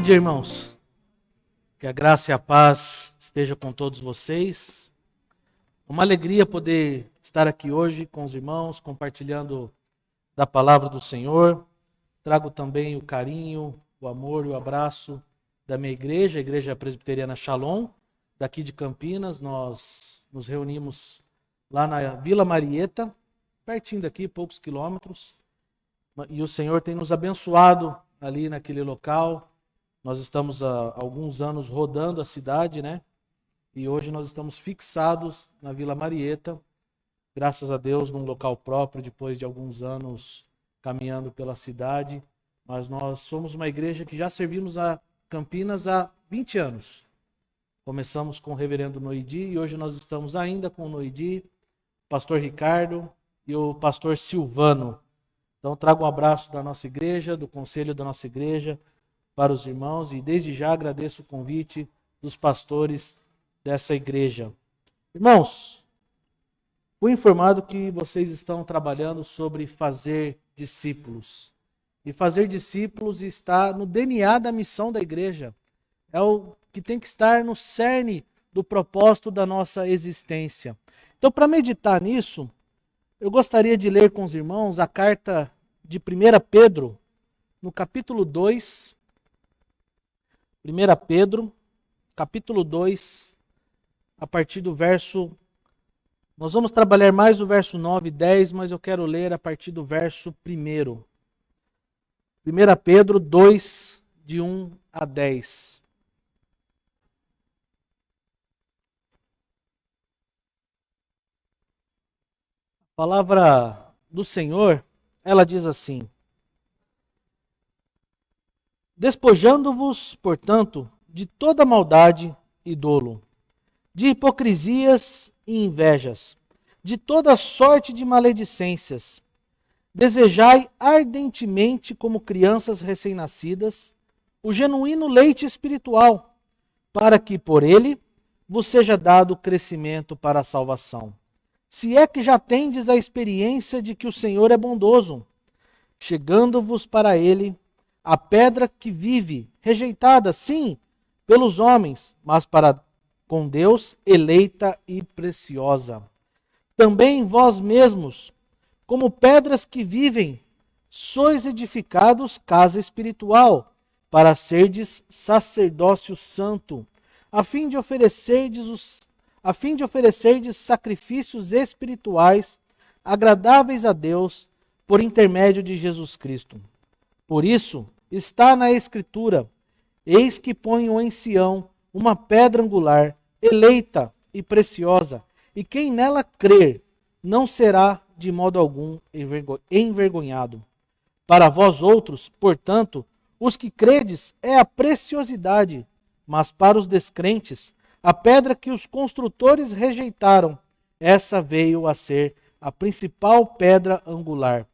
dia, irmãos. Que a graça e a paz esteja com todos vocês. Uma alegria poder estar aqui hoje com os irmãos, compartilhando da palavra do Senhor. Trago também o carinho, o amor e o abraço da minha igreja, a Igreja Presbiteriana Shalom, daqui de Campinas. Nós nos reunimos lá na Vila Marieta, pertinho daqui, poucos quilômetros. E o Senhor tem nos abençoado ali naquele local. Nós estamos há alguns anos rodando a cidade, né? E hoje nós estamos fixados na Vila Marieta, graças a Deus, num local próprio, depois de alguns anos caminhando pela cidade. Mas nós somos uma igreja que já servimos a Campinas há 20 anos. Começamos com o reverendo Noidi e hoje nós estamos ainda com o Noidi, o pastor Ricardo e o pastor Silvano. Então trago um abraço da nossa igreja, do conselho da nossa igreja, para os irmãos, e desde já agradeço o convite dos pastores dessa igreja. Irmãos, fui informado que vocês estão trabalhando sobre fazer discípulos. E fazer discípulos está no DNA da missão da igreja. É o que tem que estar no cerne do propósito da nossa existência. Então, para meditar nisso, eu gostaria de ler com os irmãos a carta de 1 Pedro, no capítulo 2. 1 Pedro, capítulo 2, a partir do verso... Nós vamos trabalhar mais o verso 9 e 10, mas eu quero ler a partir do verso 1. 1 Pedro 2, de 1 a 10. A palavra do Senhor, ela diz assim: despojando-vos, portanto, de toda maldade e dolo, de hipocrisias e invejas, de toda sorte de maledicências, desejai ardentemente, como crianças recém-nascidas, o genuíno leite espiritual, para que por ele vos seja dado crescimento para a salvação. Se é que já tendes a experiência de que o Senhor é bondoso, chegando-vos para ele a pedra que vive, rejeitada, sim, pelos homens, mas com Deus eleita e preciosa. Também vós mesmos, como pedras que vivem, sois edificados casa espiritual, para serdes sacerdócio santo, a fim de oferecerdes sacrifícios espirituais agradáveis a Deus por intermédio de Jesus Cristo. Por isso está na Escritura: eis que ponho em Sião uma pedra angular, eleita e preciosa, e quem nela crer não será de modo algum envergonhado. Para vós outros, portanto, os que credes é a preciosidade, mas para os descrentes, a pedra que os construtores rejeitaram, essa veio a ser a principal pedra angular,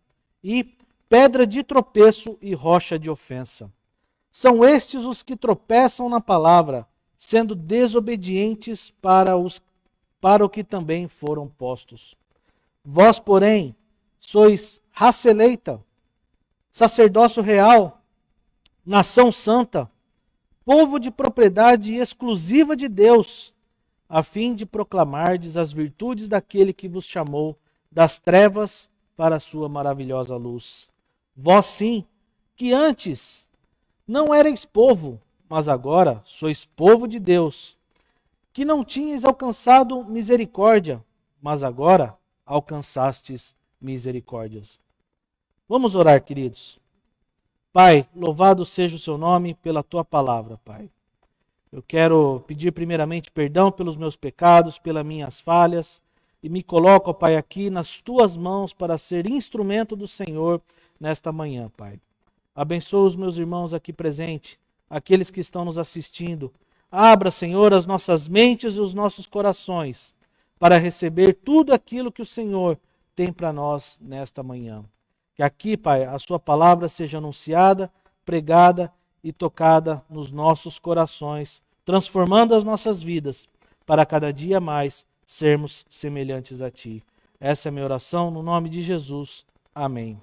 e pedra de tropeço e rocha de ofensa. São estes os que tropeçam na palavra, sendo desobedientes para o que também foram postos. Vós, porém, sois raça eleita, sacerdócio real, nação santa, povo de propriedade exclusiva de Deus, a fim de proclamardes as virtudes daquele que vos chamou das trevas para a sua maravilhosa luz. Vós sim, que antes não erais povo, mas agora sois povo de Deus, que não tinhais alcançado misericórdia, mas agora alcançastes misericórdias. Vamos orar, queridos. Pai, louvado seja o seu nome pela tua palavra, Pai. Eu quero pedir primeiramente perdão pelos meus pecados, pelas minhas falhas, e me coloco, Pai, aqui nas tuas mãos para ser instrumento do Senhor nesta manhã, Pai. Abençoa os meus irmãos aqui presentes, aqueles que estão nos assistindo. Abra, Senhor, as nossas mentes e os nossos corações para receber tudo aquilo que o Senhor tem para nós nesta manhã. Que aqui, Pai, a sua palavra seja anunciada, pregada e tocada nos nossos corações, transformando as nossas vidas para cada dia mais sermos semelhantes a Ti. Essa é a minha oração no nome de Jesus. Amém.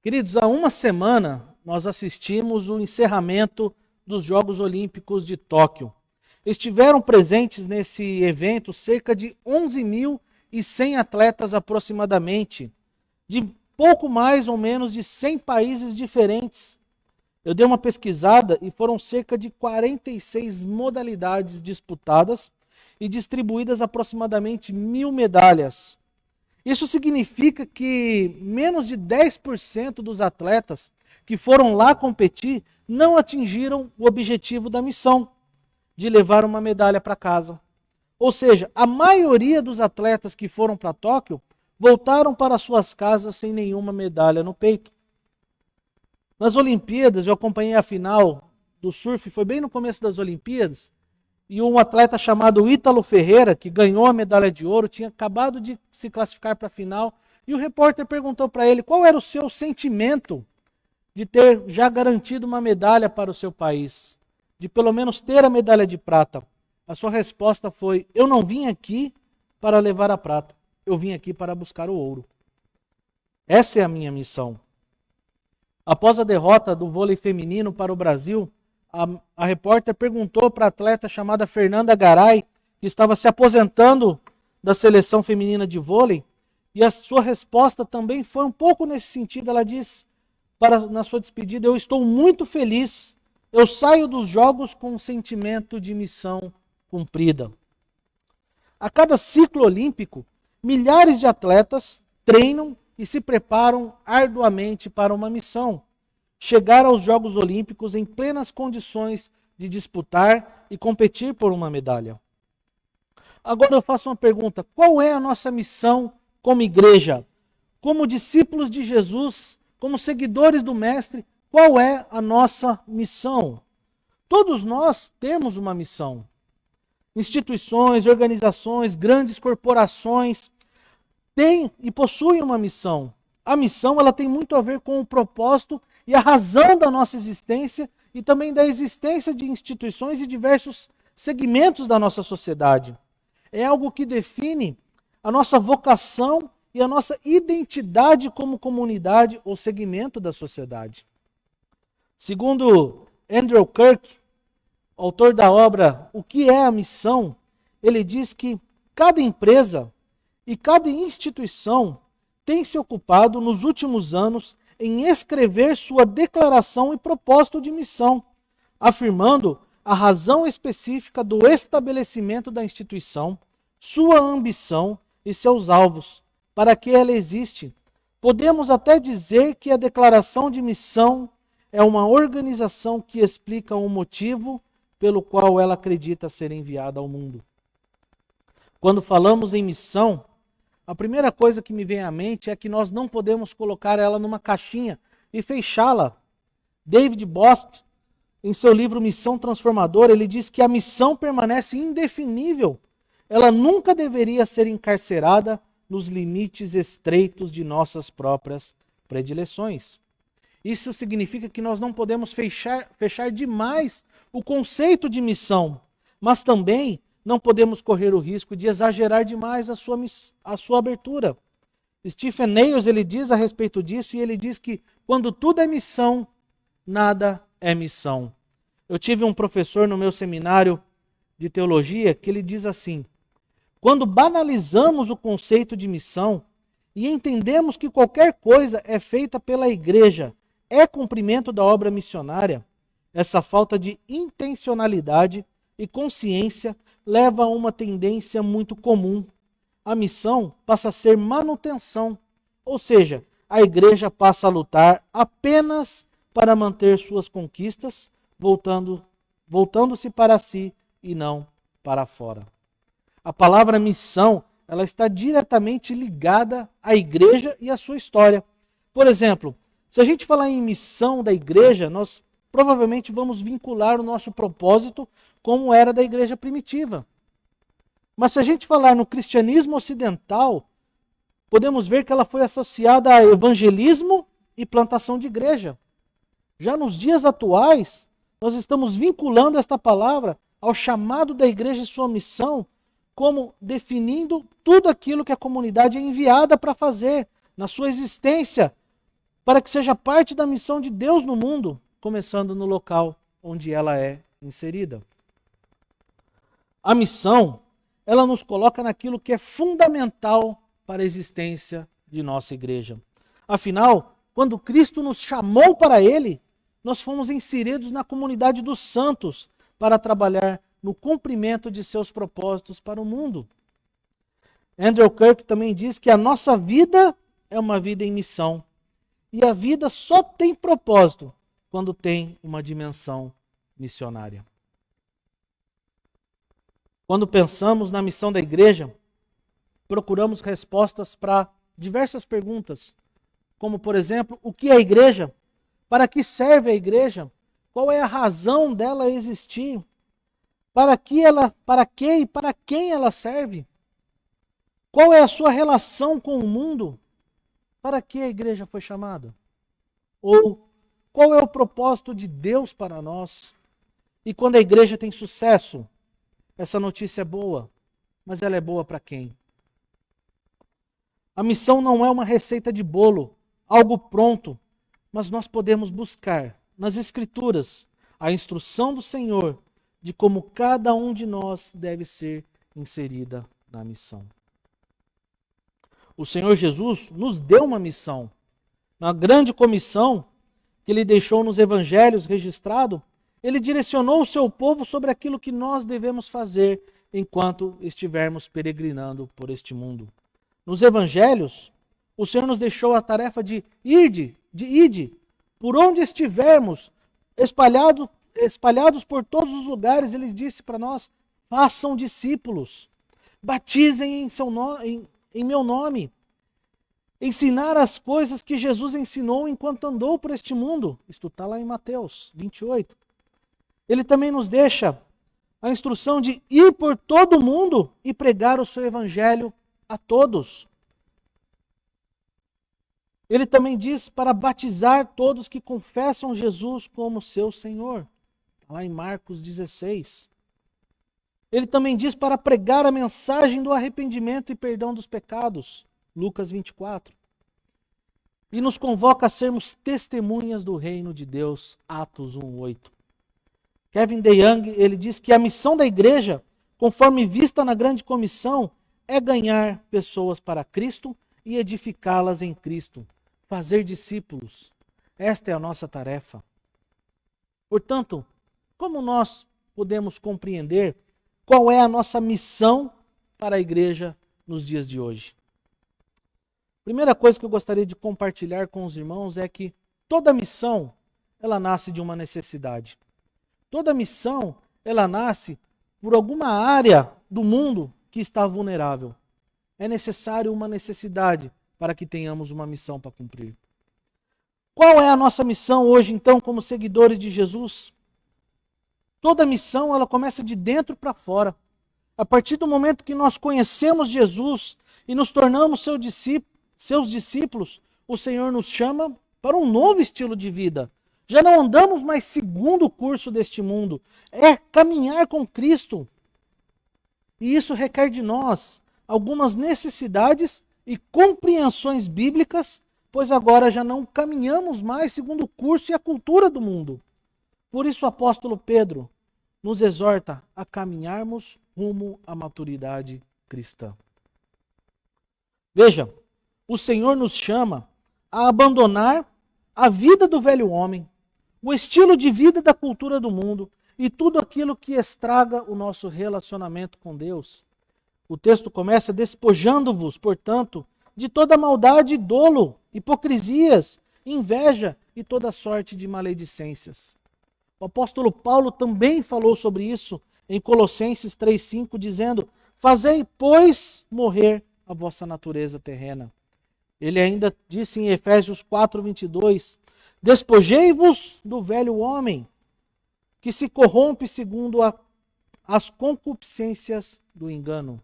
Queridos, há uma semana nós assistimos o encerramento dos Jogos Olímpicos de Tóquio. Estiveram presentes nesse evento cerca de 11.100 atletas aproximadamente, de pouco mais ou menos de 100 países diferentes. Eu dei uma pesquisada e foram cerca de 46 modalidades disputadas e distribuídas aproximadamente 1.000 medalhas. Isso significa que menos de 10% dos atletas que foram lá competir não atingiram o objetivo da missão, de levar uma medalha para casa. Ou seja, a maioria dos atletas que foram para Tóquio voltaram para suas casas sem nenhuma medalha no peito. Nas Olimpíadas, eu acompanhei a final do surf, foi bem no começo das Olimpíadas, e um atleta chamado Ítalo Ferreira, que ganhou a medalha de ouro, tinha acabado de se classificar para a final, e o repórter perguntou para ele qual era o seu sentimento de ter já garantido uma medalha para o seu país, de pelo menos ter a medalha de prata. A sua resposta foi: eu não vim aqui para levar a prata, eu vim aqui para buscar o ouro. Essa é a minha missão. Após a derrota do vôlei feminino para o Brasil, a repórter perguntou para a atleta chamada Fernanda Garay, que estava se aposentando da seleção feminina de vôlei, e a sua resposta também foi um pouco nesse sentido. Ela diz, na sua despedida: eu estou muito feliz, eu saio dos jogos com um sentimento de missão cumprida. A cada ciclo olímpico, milhares de atletas treinam e se preparam arduamente para uma missão: chegar aos Jogos Olímpicos em plenas condições de disputar e competir por uma medalha. Agora eu faço uma pergunta: qual é a nossa missão como igreja? Como discípulos de Jesus, como seguidores do Mestre, qual é a nossa missão? Todos nós temos uma missão. Instituições, organizações, grandes corporações têm e possuem uma missão. A missão, ela tem muito a ver com o propósito e a razão da nossa existência e também da existência de instituições e diversos segmentos da nossa sociedade. É algo que define a nossa vocação e a nossa identidade como comunidade ou segmento da sociedade. Segundo Andrew Kirk, autor da obra O que é a Missão, ele diz que cada empresa e cada instituição tem se ocupado nos últimos anos em escrever sua declaração e propósito de missão, afirmando a razão específica do estabelecimento da instituição, sua ambição e seus alvos, para que ela existe. Podemos até dizer que a declaração de missão é uma organização que explica o motivo pelo qual ela acredita ser enviada ao mundo. Quando falamos em missão, a primeira coisa que me vem à mente é que nós não podemos colocar ela numa caixinha e fechá-la. David Bost, em seu livro Missão Transformadora, ele diz que a missão permanece indefinível. Ela nunca deveria ser encarcerada nos limites estreitos de nossas próprias predileções. Isso significa que nós não podemos fechar demais o conceito de missão, mas também não podemos correr o risco de exagerar demais a sua abertura. Stephen Nails, ele diz a respeito disso, e ele diz que quando tudo é missão, nada é missão. Eu tive um professor no meu seminário de teologia que ele diz assim: quando banalizamos o conceito de missão e entendemos que qualquer coisa é feita pela igreja é cumprimento da obra missionária, essa falta de intencionalidade e consciência leva a uma tendência muito comum. A missão passa a ser manutenção, ou seja, a igreja passa a lutar apenas para manter suas conquistas, voltando-se para si e não para fora. A palavra missão, ela está diretamente ligada à igreja e à sua história. Por exemplo, se a gente falar em missão da igreja, nós provavelmente vamos vincular o nosso propósito como era da igreja primitiva. Mas se a gente falar no cristianismo ocidental, podemos ver que ela foi associada a evangelismo e plantação de igreja. Já nos dias atuais, nós estamos vinculando esta palavra ao chamado da igreja e sua missão, como definindo tudo aquilo que a comunidade é enviada para fazer na sua existência, para que seja parte da missão de Deus no mundo, começando no local onde ela é inserida. A missão, ela nos coloca naquilo que é fundamental para a existência de nossa igreja. Afinal, quando Cristo nos chamou para Ele, nós fomos inseridos na comunidade dos santos para trabalhar no cumprimento de seus propósitos para o mundo. Andrew Kirk também diz que a nossa vida é uma vida em missão. E a vida só tem propósito quando tem uma dimensão missionária. Quando pensamos na missão da igreja, procuramos respostas para diversas perguntas, como, por exemplo, o que é a igreja? Para que serve a igreja? Qual é a razão dela existir? Para que e para quem ela serve? Qual é a sua relação com o mundo? Para que a igreja foi chamada? Ou qual é o propósito de Deus para nós? E quando a igreja tem sucesso, essa notícia é boa, mas ela é boa para quem? A missão não é uma receita de bolo, algo pronto, mas nós podemos buscar nas Escrituras a instrução do Senhor de como cada um de nós deve ser inserida na missão. O Senhor Jesus nos deu uma missão. Na grande comissão que Ele deixou nos evangelhos registrado, Ele direcionou o seu povo sobre aquilo que nós devemos fazer enquanto estivermos peregrinando por este mundo. Nos evangelhos, o Senhor nos deixou a tarefa de ide, por onde estivermos, espalhados por todos os lugares, Ele disse para nós, façam discípulos, batizem em meu nome. Ensinar as coisas que Jesus ensinou enquanto andou por este mundo. Isto está lá em Mateus 28. Ele também nos deixa a instrução de ir por todo o mundo e pregar o seu evangelho a todos. Ele também diz para batizar todos que confessam Jesus como seu Senhor. Está lá em Marcos 16. Ele também diz para pregar a mensagem do arrependimento e perdão dos pecados. Lucas 24. E nos convoca a sermos testemunhas do reino de Deus. Atos 1:8. Kevin DeYoung, ele diz que a missão da igreja, conforme vista na grande comissão, é ganhar pessoas para Cristo e edificá-las em Cristo. Fazer discípulos. Esta é a nossa tarefa. Portanto, como nós podemos compreender qual é a nossa missão para a igreja nos dias de hoje? Primeira coisa que eu gostaria de compartilhar com os irmãos é que toda missão, ela nasce de uma necessidade. Toda missão, ela nasce por alguma área do mundo que está vulnerável. É necessário uma necessidade para que tenhamos uma missão para cumprir. Qual é a nossa missão hoje, então, como seguidores de Jesus? Toda missão, ela começa de dentro para fora. A partir do momento que nós conhecemos Jesus e nos tornamos seus discípulos, o Senhor nos chama para um novo estilo de vida. Já não andamos mais segundo o curso deste mundo. É caminhar com Cristo. E isso requer de nós algumas necessidades e compreensões bíblicas, pois agora já não caminhamos mais segundo o curso e a cultura do mundo. Por isso o apóstolo Pedro nos exorta a caminharmos rumo à maturidade cristã. Veja, o Senhor nos chama a abandonar a vida do velho homem, o estilo de vida da cultura do mundo e tudo aquilo que estraga o nosso relacionamento com Deus. O texto começa despojando-vos, portanto, de toda maldade e dolo, hipocrisias, inveja e toda sorte de maledicências. O apóstolo Paulo também falou sobre isso em Colossenses 3,5, dizendo: fazei, pois, morrer a vossa natureza terrena. Ele ainda disse em Efésios 4:22, despojei-vos do velho homem, que se corrompe segundo as concupiscências do engano.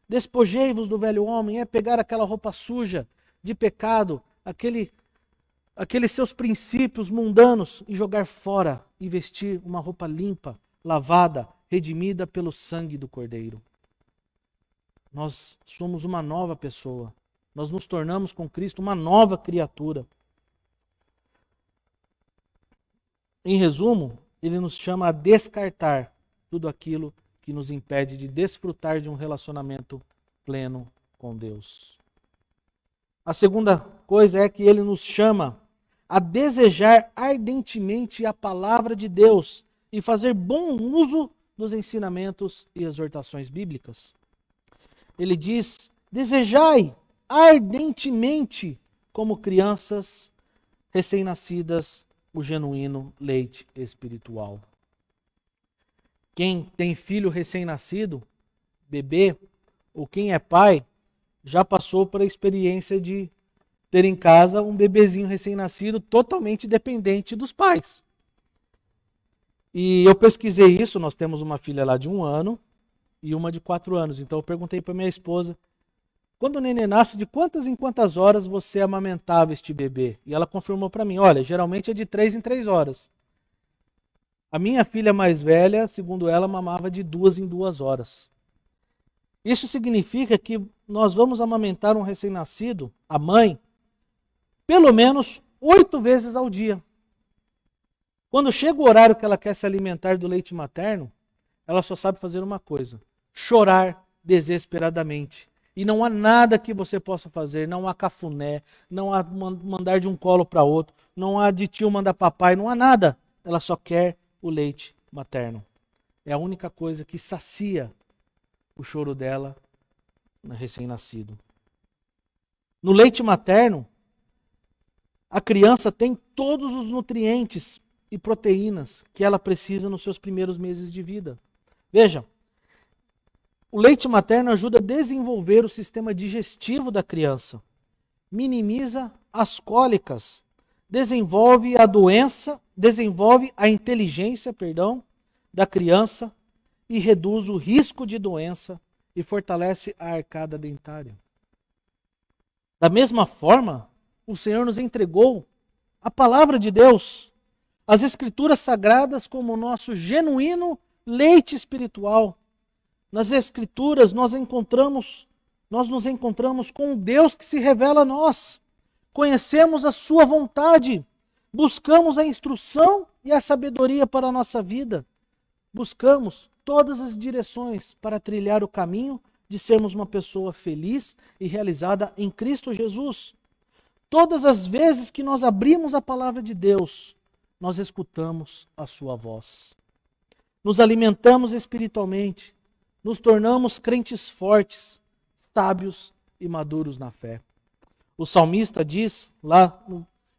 Despojei-vos do velho homem é pegar aquela roupa suja de pecado, aqueles seus princípios mundanos e jogar fora e vestir uma roupa limpa, lavada, redimida pelo sangue do Cordeiro. Nós somos uma nova pessoa. Nós nos tornamos com Cristo uma nova criatura. Em resumo, ele nos chama a descartar tudo aquilo que nos impede de desfrutar de um relacionamento pleno com Deus. A segunda coisa é que ele nos chama a desejar ardentemente a palavra de Deus e fazer bom uso dos ensinamentos e exortações bíblicas. Ele diz: desejai ardentemente, como crianças recém-nascidas, o genuíno leite espiritual. Quem tem filho recém-nascido, bebê, ou quem é pai, já passou por a experiência de ter em casa um bebezinho recém-nascido totalmente dependente dos pais. E eu pesquisei isso, nós temos uma filha lá de 1 ano e uma de 4 anos. Então eu perguntei para minha esposa, quando o neném nasce, de quantas em quantas horas você amamentava este bebê? E ela confirmou para mim, olha, geralmente é de 3 em 3 horas. A minha filha mais velha, segundo ela, mamava de 2 em 2 horas. Isso significa que nós vamos amamentar um recém-nascido, a mãe, pelo menos 8 vezes ao dia. Quando chega o horário que ela quer se alimentar do leite materno, ela só sabe fazer uma coisa: chorar desesperadamente. E não há nada que você possa fazer, não há cafuné, não há mandar de um colo para outro, não há de tio mandar papai, não há nada. Ela só quer o leite materno. É a única coisa que sacia o choro dela recém-nascido. No leite materno, a criança tem todos os nutrientes e proteínas que ela precisa nos seus primeiros meses de vida. Veja, o leite materno ajuda a desenvolver o sistema digestivo da criança, minimiza as cólicas, desenvolve a inteligência, da criança e reduz o risco de doença e fortalece a arcada dentária. Da mesma forma, o Senhor nos entregou a palavra de Deus, as Escrituras Sagradas como nosso genuíno leite espiritual. Nas Escrituras nós nos encontramos com um Deus que se revela a nós. Conhecemos a sua vontade, buscamos a instrução e a sabedoria para a nossa vida. Buscamos todas as direções para trilhar o caminho de sermos uma pessoa feliz e realizada em Cristo Jesus. Todas as vezes que nós abrimos a palavra de Deus, nós escutamos a sua voz. Nos alimentamos espiritualmente, nos tornamos crentes fortes, sábios e maduros na fé. O salmista diz, lá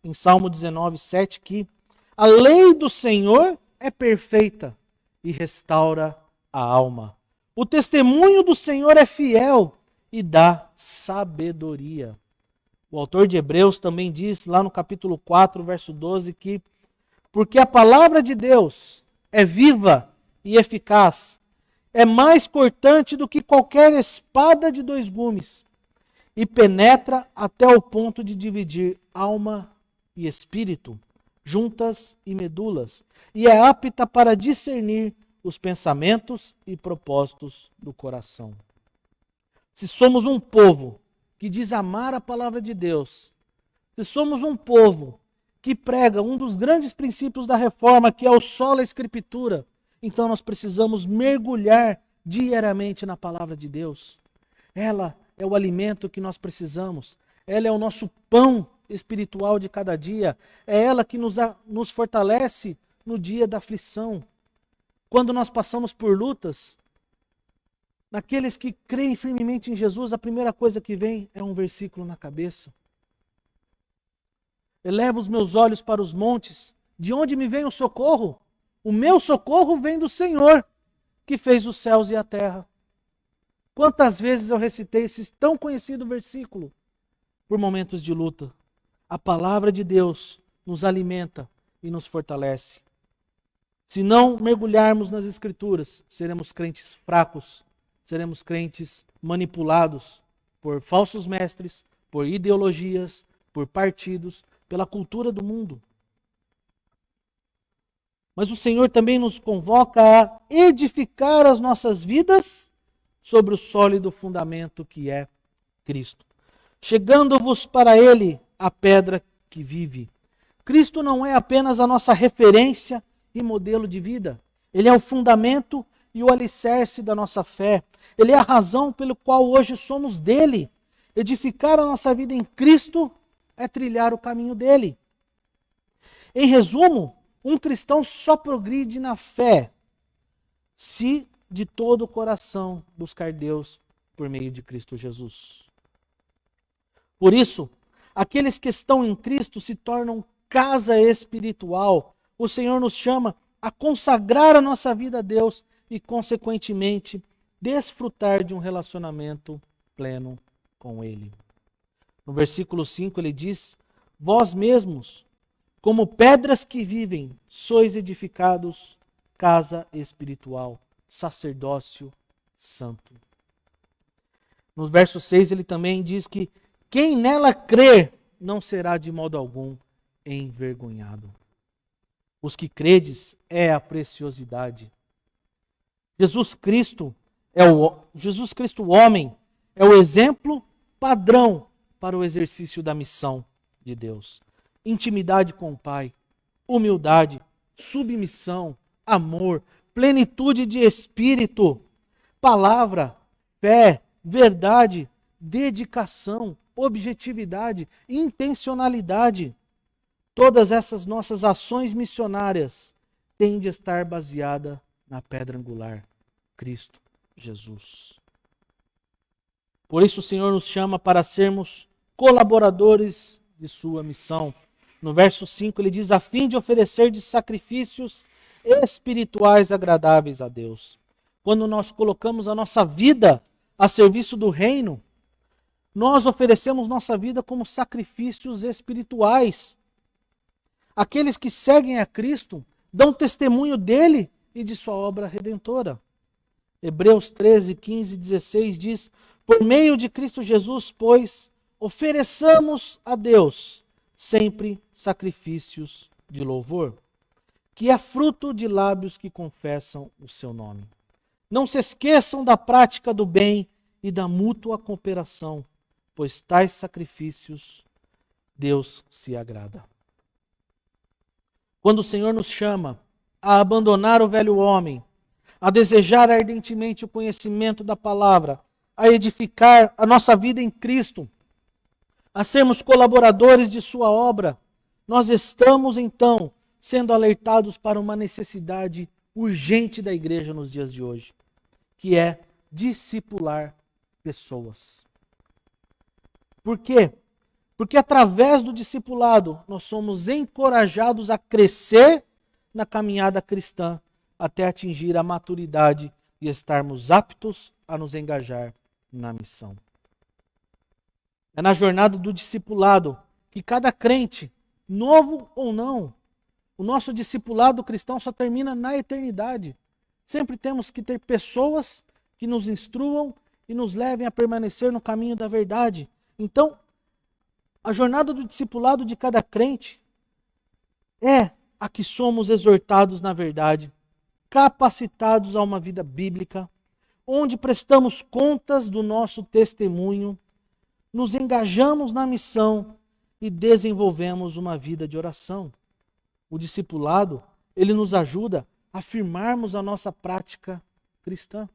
em Salmo 19:7, que a lei do Senhor é perfeita e restaura a alma. O testemunho do Senhor é fiel e dá sabedoria. O autor de Hebreus também diz, lá no capítulo 4, verso 12, que porque a palavra de Deus é viva e eficaz, é mais cortante do que qualquer espada de 2 gumes e penetra até o ponto de dividir alma e espírito, juntas e medulas, e é apta para discernir os pensamentos e propósitos do coração. Se somos um povo que diz amar a palavra de Deus, se somos um povo que prega um dos grandes princípios da reforma, que é o sola escritura, então nós precisamos mergulhar diariamente na palavra de Deus. Ela é o alimento que nós precisamos, ela é o nosso pão espiritual de cada dia, é ela que nos fortalece no dia da aflição. Quando nós passamos por lutas, naqueles que creem firmemente em Jesus, a primeira coisa que vem é um versículo na cabeça. Elevo os meus olhos para os montes, de onde me vem o socorro? O meu socorro vem do Senhor, que fez os céus e a terra. Quantas vezes eu recitei esse tão conhecido versículo por momentos de luta. A palavra de Deus nos alimenta e nos fortalece. Se não mergulharmos nas Escrituras, seremos crentes fracos, seremos crentes manipulados por falsos mestres, por ideologias, por partidos, pela cultura do mundo. Mas o Senhor também nos convoca a edificar as nossas vidas sobre o sólido fundamento que é Cristo. Chegando-vos para Ele a pedra que vive, Cristo não é apenas a nossa referência e modelo de vida. Ele é o fundamento e o alicerce da nossa fé. Ele é a razão pelo qual hoje somos dele. Edificar a nossa vida em Cristo é trilhar o caminho dele. Em resumo, um cristão só progride na fé se de todo o coração buscar Deus por meio de Cristo Jesus. Por isso, aqueles que estão em Cristo se tornam casa espiritual. O Senhor nos chama a consagrar a nossa vida a Deus e, consequentemente, desfrutar de um relacionamento pleno com Ele. No versículo 5 ele diz: vós mesmos, como pedras que vivem, sois edificados casa espiritual, sacerdócio santo. No verso 6 ele também diz que quem nela crer não será de modo algum envergonhado. Os que credes é a preciosidade. Jesus Cristo homem, é o exemplo padrão para o exercício da missão de Deus. Intimidade com o Pai, humildade, submissão, amor, plenitude de espírito, palavra, fé, verdade, dedicação, objetividade, intencionalidade. Todas essas nossas ações missionárias têm de estar baseadas na pedra angular, Cristo Jesus. Por isso o Senhor nos chama para sermos colaboradores de sua missão. No verso 5 ele diz: a fim de oferecer de sacrifícios espirituais agradáveis a Deus. Quando nós colocamos a nossa vida a serviço do reino, nós oferecemos nossa vida como sacrifícios espirituais. Aqueles que seguem a Cristo dão testemunho dele e de sua obra redentora. Hebreus 13, 15 e 16 diz: por meio de Cristo Jesus, pois, ofereçamos a Deus sempre sacrifícios de louvor, que é fruto de lábios que confessam o seu nome. Não se esqueçam da prática do bem e da mútua cooperação, pois tais sacrifícios Deus se agrada. Quando o Senhor nos chama a abandonar o velho homem, a desejar ardentemente o conhecimento da palavra, a edificar a nossa vida em Cristo, a sermos colaboradores de sua obra, nós estamos então sendo alertados para uma necessidade urgente da igreja nos dias de hoje, que é discipular pessoas. Por quê? Porque através do discipulado nós somos encorajados a crescer na caminhada cristã até atingir a maturidade e estarmos aptos a nos engajar na missão. É na jornada do discipulado que cada crente, novo ou não, o nosso discipulado cristão só termina na eternidade. Sempre temos que ter pessoas que nos instruam e nos levem a permanecer no caminho da verdade. Então, a jornada do discipulado de cada crente é a que somos exortados na verdade, capacitados a uma vida bíblica, onde prestamos contas do nosso testemunho, nos engajamos na missão e desenvolvemos uma vida de oração. O discipulado, ele nos ajuda a afirmarmos a nossa prática cristã.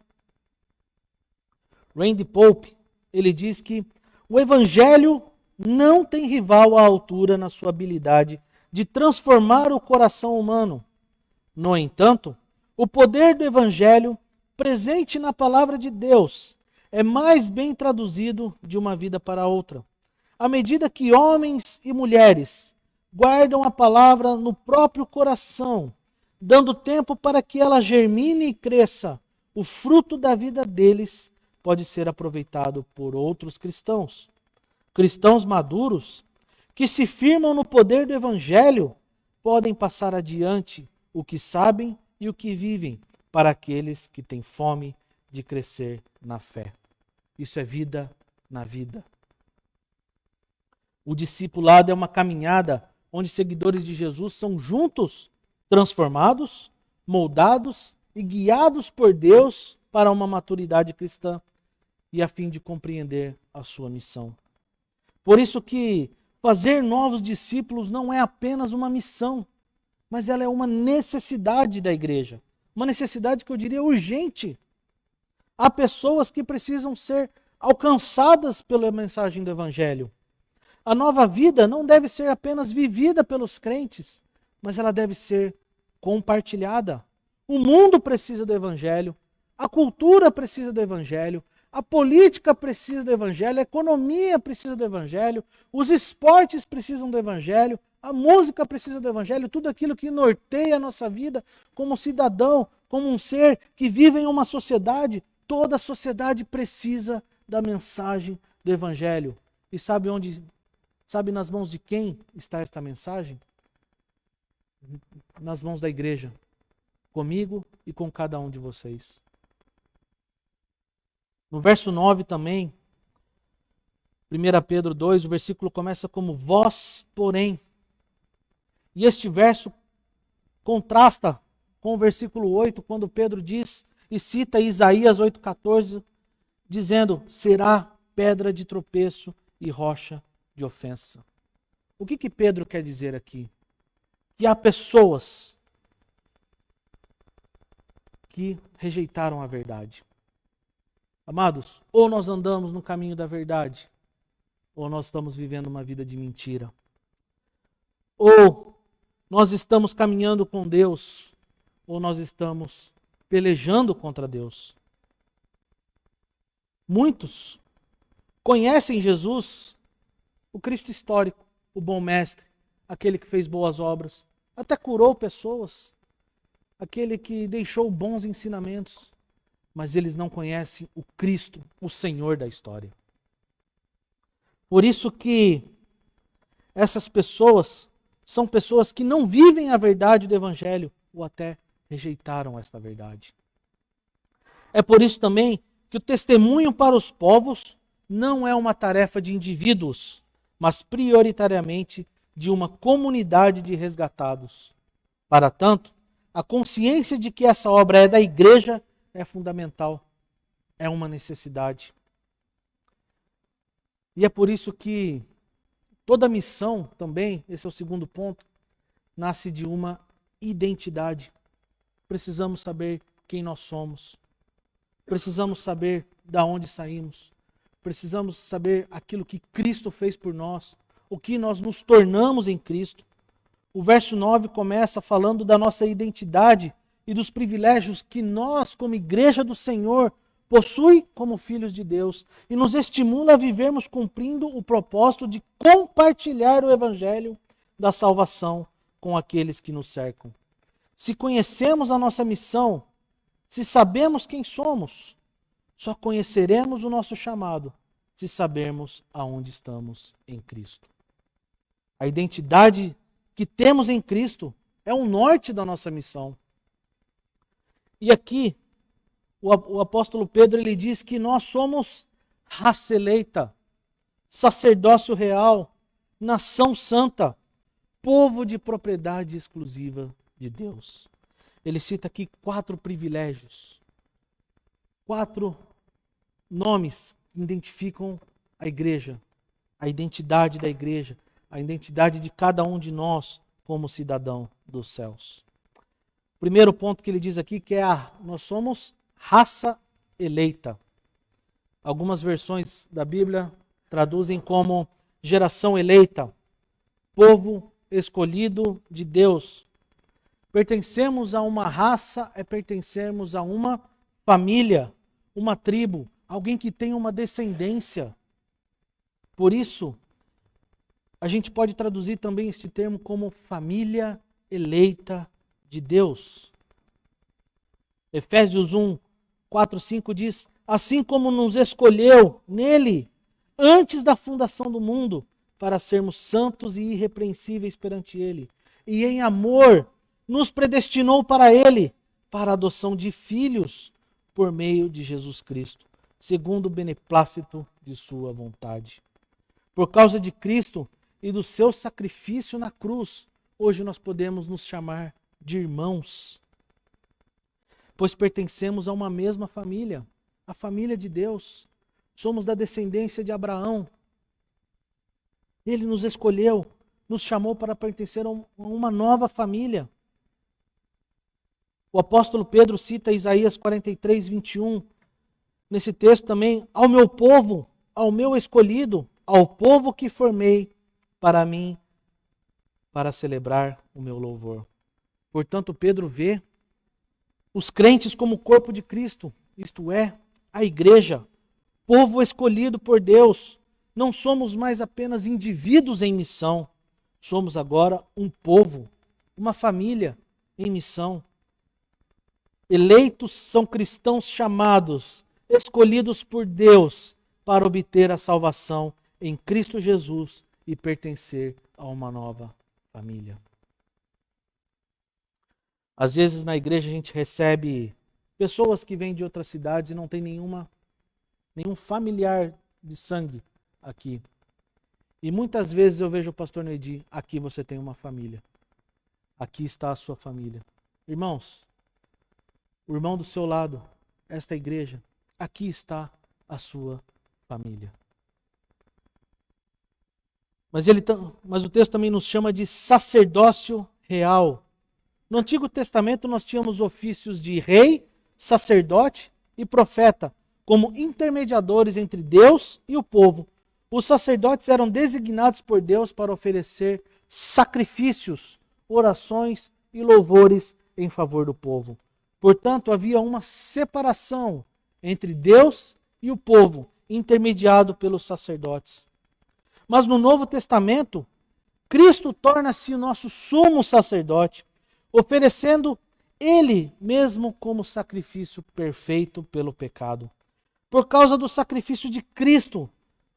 Randy Pope, ele diz que o evangelho não tem rival à altura na sua habilidade de transformar o coração humano. No entanto, o poder do evangelho, presente na palavra de Deus, é mais bem traduzido de uma vida para outra. À medida que homens e mulheres guardam a palavra no próprio coração, dando tempo para que ela germine e cresça, o fruto da vida deles pode ser aproveitado por outros cristãos. Cristãos maduros, que se firmam no poder do evangelho, podem passar adiante o que sabem e o que vivem para aqueles que têm fome de crescer na fé. Isso é vida na vida. O discipulado é uma caminhada onde seguidores de Jesus são juntos transformados, moldados e guiados por Deus para uma maturidade cristã e a fim de compreender a sua missão. Por isso que Fazer novos discípulos não é apenas uma missão, mas ela é uma necessidade da igreja. Uma necessidade que eu diria urgente. Há pessoas que precisam ser alcançadas pela mensagem do Evangelho. A nova vida não deve ser apenas vivida pelos crentes, mas ela deve ser compartilhada. O mundo precisa do Evangelho, a cultura precisa do Evangelho, a política precisa do Evangelho, a economia precisa do Evangelho, os esportes precisam do Evangelho, a música precisa do Evangelho, tudo aquilo que norteia a nossa vida como cidadão, como um ser que vive em uma sociedade, toda a sociedade precisa da mensagem do Evangelho. E sabe nas mãos de quem está esta mensagem? Nas mãos da igreja, comigo e com cada um de vocês. No verso 9 também, 1 Pedro 2, o versículo começa como vós, porém. E este verso contrasta com o versículo 8, quando Pedro diz e cita Isaías 8,14, dizendo, será pedra de tropeço e rocha de ofensa. O que Pedro quer dizer aqui? Que há pessoas que rejeitaram a verdade. Amados, ou nós andamos no caminho da verdade, ou nós estamos vivendo uma vida de mentira. Ou nós estamos caminhando com Deus, ou nós estamos pelejando contra Deus. Muitos conhecem Jesus, o Cristo histórico, o bom mestre, aquele que fez boas obras, até curou pessoas, aquele que deixou bons ensinamentos, mas eles não conhecem o Cristo, o Senhor da história. Por isso que essas pessoas são pessoas que não vivem a verdade do Evangelho, ou até rejeitaram esta verdade. É por isso também que o testemunho para os povos não é uma tarefa de indivíduos, mas prioritariamente de uma comunidade de resgatados. Para tanto, a consciência de que essa obra é da igreja é fundamental, é uma necessidade. E é por isso que toda missão também, esse é o segundo ponto, nasce de uma identidade. Precisamos saber quem nós somos. Precisamos saber de onde saímos. Precisamos saber aquilo que Cristo fez por nós, o que nós nos tornamos em Cristo. O verso 9 começa falando da nossa identidade e dos privilégios que nós, como igreja do Senhor, possui como filhos de Deus e nos estimula a vivermos cumprindo o propósito de compartilhar o evangelho da salvação com aqueles que nos cercam. Se conhecemos a nossa missão, se sabemos quem somos, só conheceremos o nosso chamado se sabermos aonde estamos em Cristo. A identidade que temos em Cristo é o norte da nossa missão. E aqui, o apóstolo Pedro ele diz que nós somos raça eleita, sacerdócio real, nação santa, povo de propriedade exclusiva de Deus. Ele cita aqui 4 privilégios, 4 nomes que identificam a igreja, a identidade da igreja, a identidade de cada um de nós como cidadão dos céus. Primeiro ponto que ele diz aqui que nós somos raça eleita. Algumas versões da Bíblia traduzem como geração eleita, povo escolhido de Deus. Pertencemos a uma raça é pertencermos a uma família, uma tribo, alguém que tem uma descendência. Por isso, a gente pode traduzir também este termo como família eleita de Deus. Efésios 1, 4, 5 diz, assim como nos escolheu nele, antes da fundação do mundo, para sermos santos e irrepreensíveis perante ele. E em amor, nos predestinou para ele, para a adoção de filhos, por meio de Jesus Cristo, segundo o beneplácito de sua vontade. Por causa de Cristo e do seu sacrifício na cruz, hoje nós podemos nos chamar de irmãos, pois pertencemos a uma mesma família, a família de Deus. Somos da descendência de Abraão. Ele nos escolheu, nos chamou para pertencer a uma nova família. O apóstolo Pedro cita Isaías 43, 21. Nesse texto também, ao meu povo, ao meu escolhido, ao povo que formei para mim, para celebrar o meu louvor. Portanto, Pedro vê os crentes como o corpo de Cristo, isto é, a igreja, povo escolhido por Deus. Não somos mais apenas indivíduos em missão, somos agora um povo, uma família em missão. Eleitos são cristãos chamados, escolhidos por Deus para obter a salvação em Cristo Jesus e pertencer a uma nova família. Às vezes na igreja a gente recebe pessoas que vêm de outras cidades e não tem nenhum familiar de sangue aqui. E muitas vezes eu vejo o pastor Neidi, aqui você tem uma família. Aqui está a sua família. Irmãos, o irmão do seu lado, esta igreja, aqui está a sua família. Mas o texto também nos chama de sacerdócio real. No Antigo Testamento nós tínhamos ofícios de rei, sacerdote e profeta, como intermediadores entre Deus e o povo. Os sacerdotes eram designados por Deus para oferecer sacrifícios, orações e louvores em favor do povo. Portanto, havia uma separação entre Deus e o povo, intermediado pelos sacerdotes. Mas no Novo Testamento, Cristo torna-se o nosso sumo sacerdote, oferecendo Ele mesmo como sacrifício perfeito pelo pecado. Por causa do sacrifício de Cristo,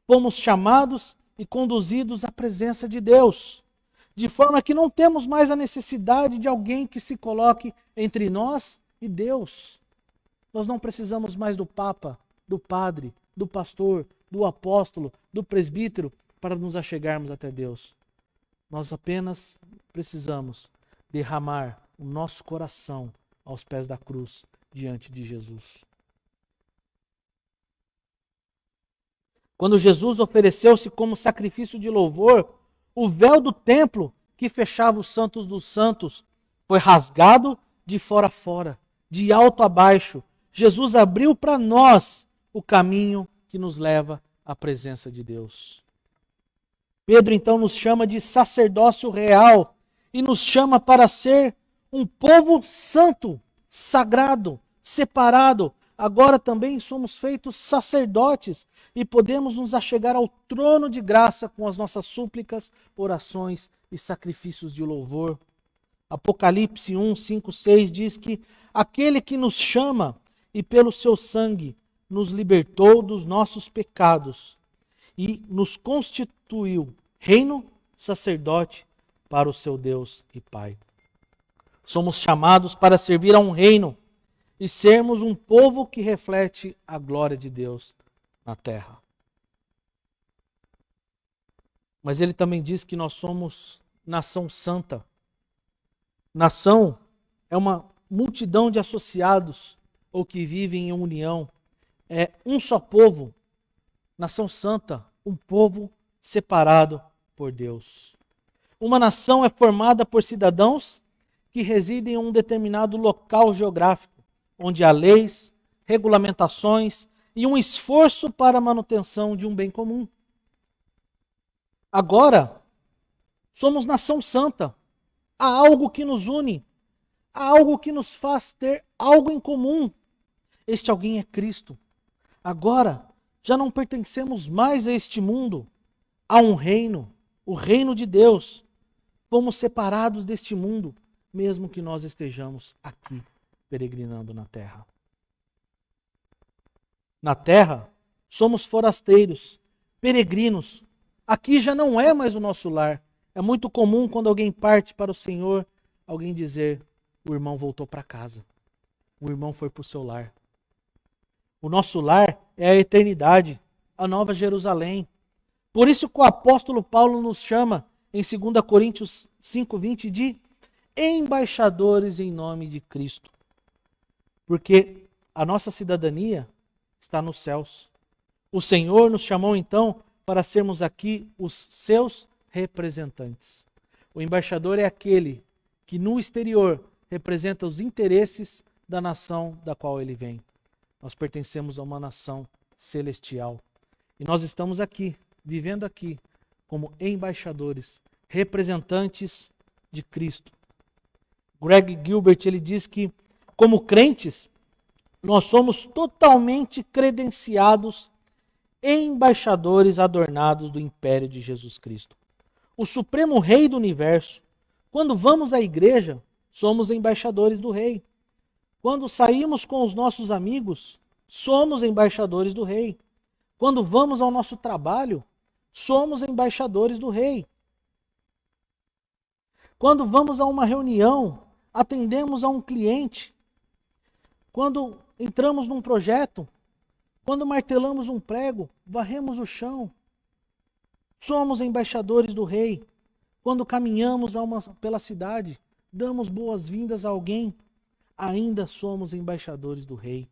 fomos chamados e conduzidos à presença de Deus, de forma que não temos mais a necessidade de alguém que se coloque entre nós e Deus. Nós não precisamos mais do Papa, do Padre, do Pastor, do Apóstolo, do Presbítero para nos achegarmos até Deus. Nós apenas precisamos derramar o nosso coração aos pés da cruz diante de Jesus. Quando Jesus ofereceu-se como sacrifício de louvor, o véu do templo que fechava os santos dos santos foi rasgado de fora a fora, de alto a baixo. Jesus abriu para nós o caminho que nos leva à presença de Deus. Pedro então nos chama de sacerdócio real e nos chama para ser um povo santo, sagrado, separado. Agora também somos feitos sacerdotes e podemos nos achegar ao trono de graça com as nossas súplicas, orações e sacrifícios de louvor. Apocalipse 1, 5, 6 diz que aquele que nos chama e pelo seu sangue nos libertou dos nossos pecados e nos constituiu reino, sacerdote para o seu Deus e Pai. Somos chamados para servir a um reino e sermos um povo que reflete a glória de Deus na terra. Mas ele também diz que nós somos nação santa. Nação é uma multidão de associados ou que vivem em união. É um só povo. Nação santa, um povo separado por Deus. Uma nação é formada por cidadãos que residem em um determinado local geográfico, onde há leis, regulamentações e um esforço para a manutenção de um bem comum. Agora, somos nação santa. Há algo que nos une, há algo que nos faz ter algo em comum. Este alguém é Cristo. Agora, já não pertencemos mais a este mundo. Há um reino, o reino de Deus. Fomos separados deste mundo, mesmo que nós estejamos aqui, peregrinando na terra. Na terra, somos forasteiros, peregrinos. Aqui já não é mais o nosso lar. É muito comum quando alguém parte para o Senhor, alguém dizer, o irmão voltou para casa. O irmão foi para o seu lar. O nosso lar é a eternidade, a Nova Jerusalém. Por isso que o apóstolo Paulo nos chama, em 2 Coríntios 5:20, de embaixadores em nome de Cristo. Porque a nossa cidadania está nos céus. O Senhor nos chamou então para sermos aqui os seus representantes. O embaixador é aquele que no exterior representa os interesses da nação da qual ele vem. Nós pertencemos a uma nação celestial. E nós estamos aqui, vivendo aqui, como embaixadores, representantes de Cristo. Greg Gilbert, ele diz que, como crentes, nós somos totalmente credenciados embaixadores adornados do império de Jesus Cristo. O supremo rei do universo. Quando vamos à igreja, somos embaixadores do rei. Quando saímos com os nossos amigos, somos embaixadores do rei. Quando vamos ao nosso trabalho, somos embaixadores do rei. Quando vamos a uma reunião, atendemos a um cliente. Quando entramos num projeto, quando martelamos um prego, varremos o chão, somos embaixadores do rei. Quando caminhamos pela cidade, damos boas-vindas a alguém, ainda somos embaixadores do rei.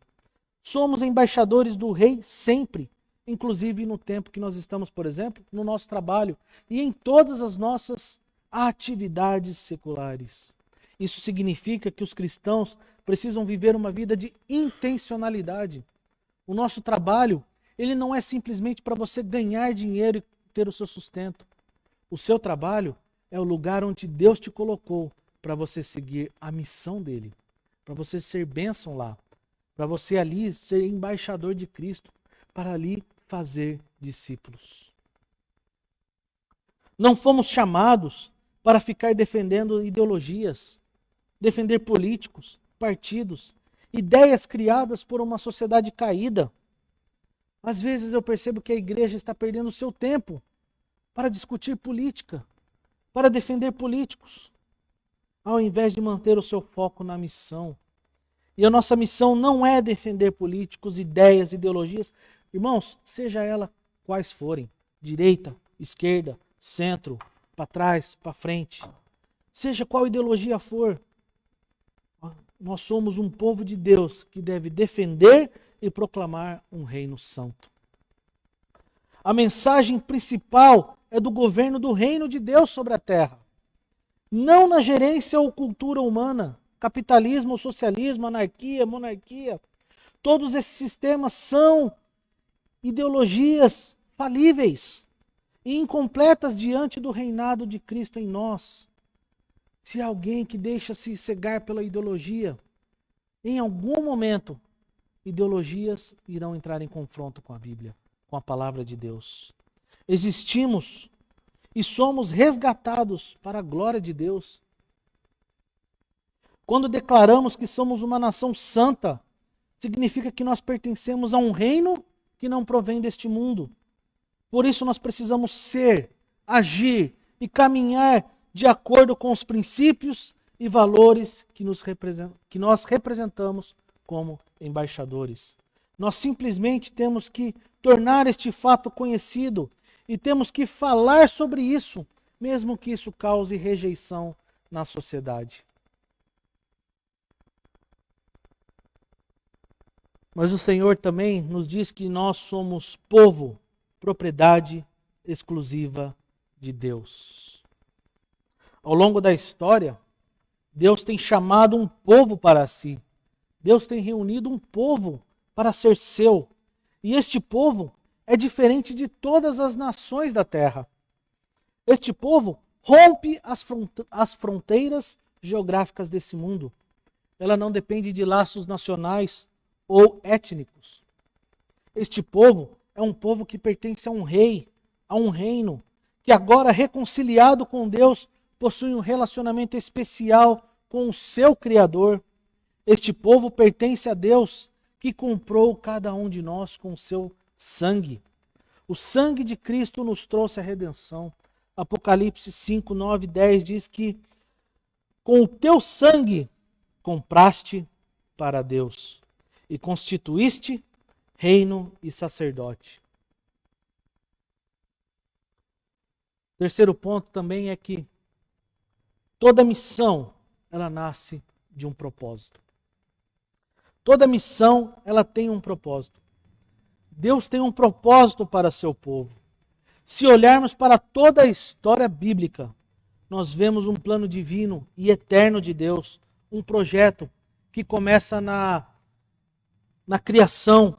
Somos embaixadores do rei sempre, inclusive no tempo que nós estamos, por exemplo, no nosso trabalho e em todas as nossas atividades seculares. Isso significa que os cristãos precisam viver uma vida de intencionalidade. O nosso trabalho, ele não é simplesmente para você ganhar dinheiro e ter o seu sustento. O seu trabalho é o lugar onde Deus te colocou para você seguir a missão dele, para você ser bênção lá, para você ali ser embaixador de Cristo, para ali fazer discípulos. Não fomos chamados para ficar defendendo ideologias, defender políticos, partidos, ideias criadas por uma sociedade caída. Às vezes eu percebo que a igreja está perdendo o seu tempo para discutir política, para defender políticos, ao invés de manter o seu foco na missão. E a nossa missão não é defender políticos, ideias, ideologias, irmãos, seja ela quais forem, direita, esquerda, centro, para trás, para frente, seja qual ideologia for, nós somos um povo de Deus que deve defender e proclamar um reino santo. A mensagem principal é do governo do reino de Deus sobre a terra. Não na gerência ou cultura humana, capitalismo ou socialismo, anarquia, monarquia. Todos esses sistemas são ideologias falíveis e incompletas diante do reinado de Cristo em nós. Se há alguém que deixa se cegar pela ideologia, em algum momento, ideologias irão entrar em confronto com a Bíblia, com a palavra de Deus. Existimos e somos resgatados para a glória de Deus. Quando declaramos que somos uma nação santa, significa que nós pertencemos a um reino que não provém deste mundo. Por isso nós precisamos ser, agir e caminhar de acordo com os princípios e valores que nós representamos como embaixadores. Nós simplesmente temos que tornar este fato conhecido e temos que falar sobre isso, mesmo que isso cause rejeição na sociedade. Mas o Senhor também nos diz que nós somos povo, propriedade exclusiva de Deus. Ao longo da história, Deus tem chamado um povo para si. Deus tem reunido um povo para ser seu. E este povo é diferente de todas as nações da terra. Este povo rompe as fronteiras geográficas desse mundo. Ela não depende de laços nacionais ou étnicos. Este povo é um povo que pertence a um rei, a um reino, que agora reconciliado com Deus, possui um relacionamento especial com o seu Criador. Este povo pertence a Deus, que comprou cada um de nós com o seu sangue. O sangue de Cristo nos trouxe a redenção. Apocalipse 5, 9, 10 diz que com o teu sangue compraste para Deus e constituíste reino e sacerdote. Terceiro ponto também é que toda missão, ela nasce de um propósito. Toda missão, ela tem um propósito. Deus tem um propósito para seu povo. Se olharmos para toda a história bíblica, nós vemos um plano divino e eterno de Deus, um projeto que começa na criação,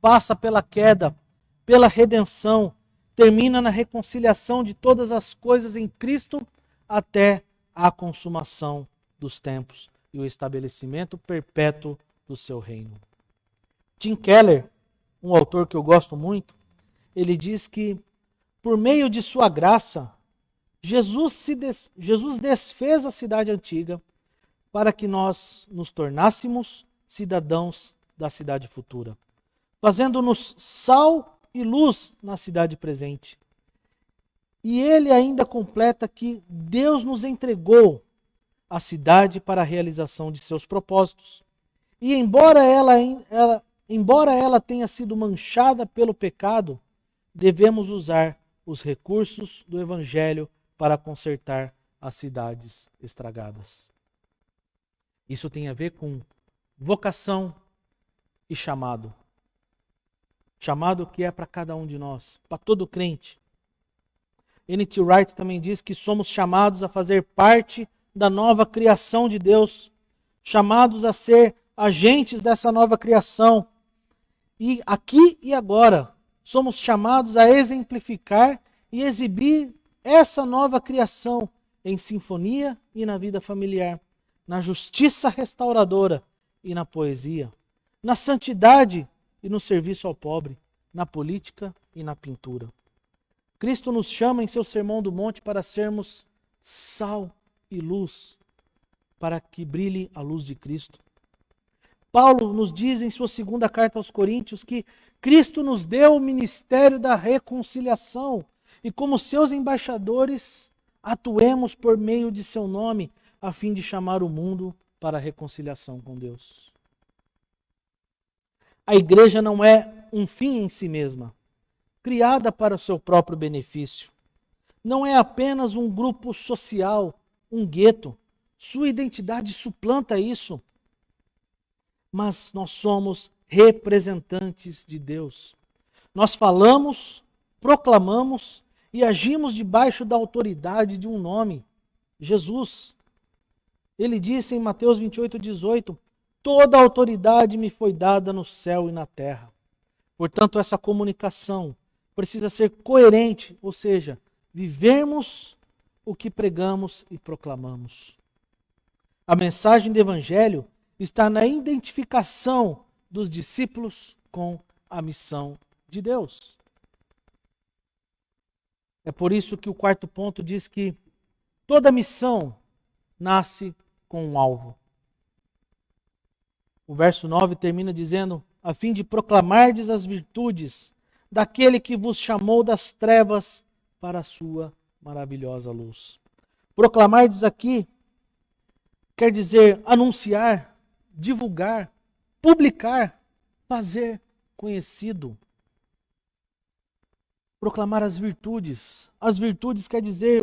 passa pela queda, pela redenção, termina na reconciliação de todas as coisas em Cristo até a consumação dos tempos e o estabelecimento perpétuo do seu reino. Tim Keller, um autor que eu gosto muito, ele diz que por meio de sua graça, Jesus desfez a cidade antiga para que nós nos tornássemos cidadãos da cidade futura, fazendo-nos sal e luz na cidade presente. E ele ainda completa que Deus nos entregou a cidade para a realização de seus propósitos. E embora ela tenha sido manchada pelo pecado, devemos usar os recursos do Evangelho para consertar as cidades estragadas. Isso tem a ver com vocação e chamado. Chamado que é para cada um de nós, para todo crente. N.T. Wright também diz que somos chamados a fazer parte da nova criação de Deus, chamados a ser agentes dessa nova criação. E aqui e agora, somos chamados a exemplificar e exibir essa nova criação em sinfonia e na vida familiar, na justiça restauradora e na poesia, na santidade e no serviço ao pobre, na política e na pintura. Cristo nos chama em seu Sermão do Monte para sermos sal e luz, para que brilhe a luz de Cristo. Paulo nos diz em sua segunda carta aos Coríntios que Cristo nos deu o ministério da reconciliação e como seus embaixadores atuemos por meio de seu nome a fim de chamar o mundo para a reconciliação com Deus. A igreja não é um fim em si mesma, criada para o seu próprio benefício. Não é apenas um grupo social, um gueto. Sua identidade suplanta isso. Mas nós somos representantes de Deus. Nós falamos, proclamamos e agimos debaixo da autoridade de um nome, Jesus. Ele disse em Mateus 28:18, toda a autoridade me foi dada no céu e na terra. Portanto, essa comunicação precisa ser coerente, ou seja, vivermos o que pregamos e proclamamos. A mensagem do Evangelho está na identificação dos discípulos com a missão de Deus. É por isso que o quarto ponto diz que toda missão nasce com um alvo. O verso 9 termina dizendo, a fim de proclamardes as virtudes daquele que vos chamou das trevas para a sua maravilhosa luz. Proclamardes aqui quer dizer anunciar, divulgar, publicar, fazer conhecido. Proclamar as virtudes. As virtudes quer dizer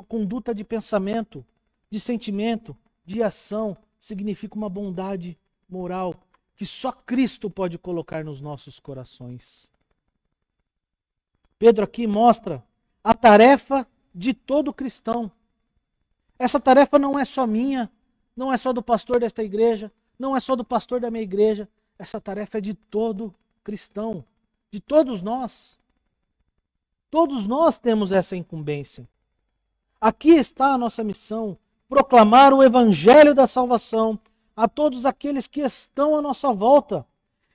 conduta de pensamento, de sentimento, de ação. Significa uma bondade moral que só Cristo pode colocar nos nossos corações. Pedro aqui mostra a tarefa de todo cristão. Essa tarefa não é só minha, não é só do pastor desta igreja, não é só do pastor da minha igreja. Essa tarefa é de todo cristão, de todos nós. Todos nós temos essa incumbência. Aqui está a nossa missão, proclamar o evangelho da salvação a todos aqueles que estão à nossa volta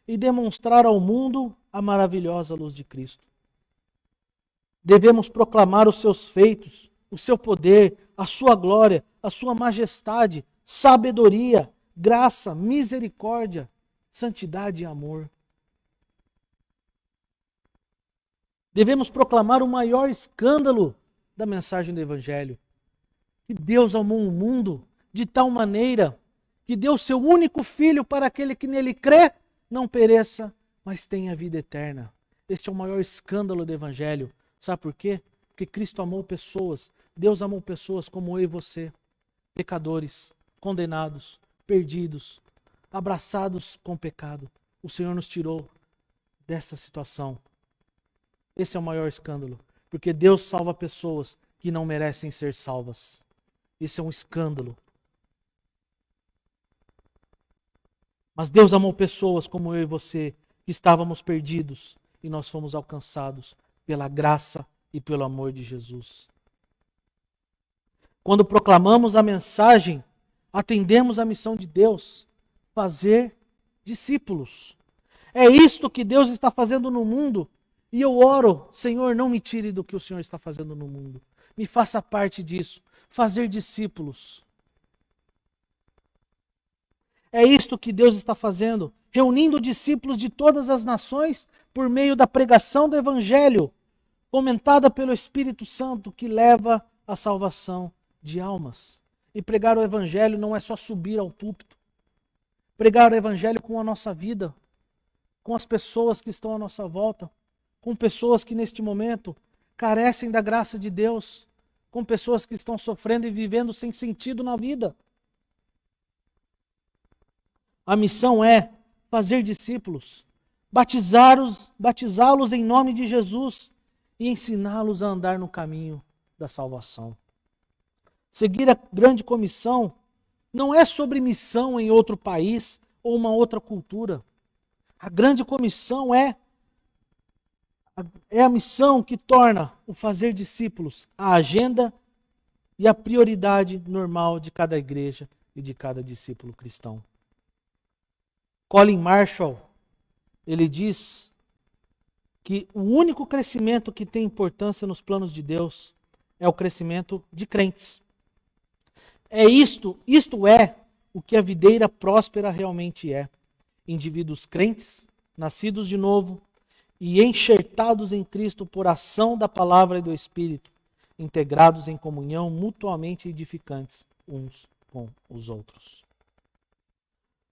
e demonstrar ao mundo a maravilhosa luz de Cristo. Devemos proclamar os seus feitos, o seu poder, a sua glória, a sua majestade, sabedoria, graça, misericórdia, santidade e amor. Devemos proclamar o maior escândalo da mensagem do Evangelho. Que Deus amou o mundo de tal maneira que deu seu único Filho para aquele que nele crê, não pereça, mas tenha vida eterna. Este é o maior escândalo do Evangelho. Sabe por quê? Porque Cristo amou pessoas, Deus amou pessoas como eu e você, pecadores, condenados, perdidos, abraçados com o pecado. O Senhor nos tirou dessa situação. Esse é o maior escândalo. Porque Deus salva pessoas que não merecem ser salvas. Isso é um escândalo. Mas Deus amou pessoas como eu e você, que estávamos perdidos, e nós fomos alcançados pela graça e pelo amor de Jesus. Quando proclamamos a mensagem, atendemos a missão de Deus, fazer discípulos. É isto que Deus está fazendo no mundo. E eu oro, Senhor, não me tire do que o Senhor está fazendo no mundo. Me faça parte disso. Fazer discípulos. É isto que Deus está fazendo. Reunindo discípulos de todas as nações por meio da pregação do Evangelho, fomentada pelo Espírito Santo, que leva à salvação de almas. E pregar o Evangelho não é só subir ao púlpito. Pregar o Evangelho com a nossa vida, com as pessoas que estão à nossa volta, com pessoas que neste momento carecem da graça de Deus, com pessoas que estão sofrendo e vivendo sem sentido na vida. A missão é fazer discípulos, batizá-los em nome de Jesus e ensiná-los a andar no caminho da salvação. Seguir a grande comissão não é sobre missão em outro país ou uma outra cultura. A grande comissão é a missão que torna o fazer discípulos a agenda e a prioridade normal de cada igreja e de cada discípulo cristão. Colin Marshall, ele diz que o único crescimento que tem importância nos planos de Deus é o crescimento de crentes. Isto é o que a videira próspera realmente é. Indivíduos crentes, nascidos de novo e enxertados em Cristo por ação da palavra e do Espírito, integrados em comunhão mutuamente edificantes uns com os outros.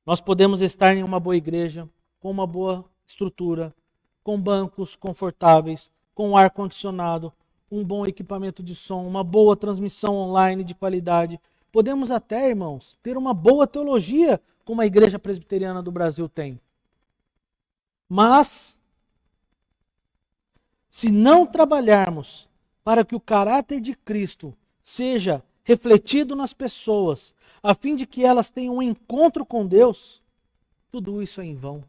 Nós podemos estar em uma boa igreja, com uma boa estrutura, com bancos confortáveis, com ar-condicionado, um bom equipamento de som, uma boa transmissão online de qualidade. Podemos até, irmãos, ter uma boa teologia, como a Igreja Presbiteriana do Brasil tem. Mas, se não trabalharmos para que o caráter de Cristo seja refletido nas pessoas, a fim de que elas tenham um encontro com Deus, tudo isso é em vão.